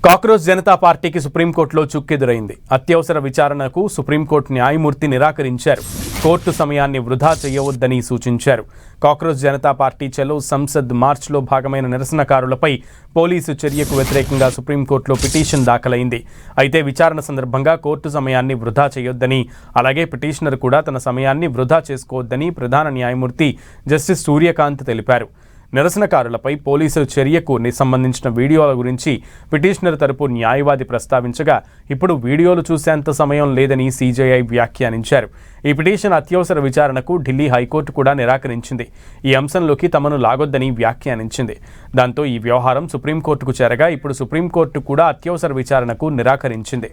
Cockroach Janata పార్టీకి సుప్రీంకోర్టులో చుక్కెదురైంది. అత్యవసర విచారణకు సుప్రీంకోర్టు న్యాయమూర్తి నిరాకరించారు. కోర్టు సమయాన్ని వృధా చేయవద్దని సూచించారు. కాక్రోచ్ జనతా పార్టీ చలో సంసద్ మార్చ్లో భాగమైన నిరసనకారులపై పోలీసు చర్యకు వ్యతిరేకంగా సుప్రీంకోర్టులో పిటిషన్ దాఖలైంది. అయితే విచారణ సందర్భంగా కోర్టు సమయాన్ని వృధా చేయొద్దని, అలాగే పిటిషనర్ కూడా తన సమయాన్ని వృధా చేసుకోవద్దని ప్రధాన న్యాయమూర్తి జస్టిస్ సూర్యకాంత్ తెలిపారు. నిరసనకారులపై పోలీసుల చర్యకు సంబంధించిన వీడియోల గురించి పిటిషనర్ తరపు న్యాయవాది ప్రస్తావించగా, ఇప్పుడు వీడియోలు చూసేంత సమయం లేదని సీజేఐ వ్యాఖ్యానించారు. ఈ పిటిషన్ అత్యవసర విచారణకు ఢిల్లీ హైకోర్టు కూడా నిరాకరించింది. ఈ అంశంలోకి తమను లాగొద్దని వ్యాఖ్యానించింది. దాంతో ఈ వ్యవహారం సుప్రీంకోర్టుకు చేరగా ఇప్పుడు సుప్రీంకోర్టు కూడా అత్యవసర విచారణకు నిరాకరించింది.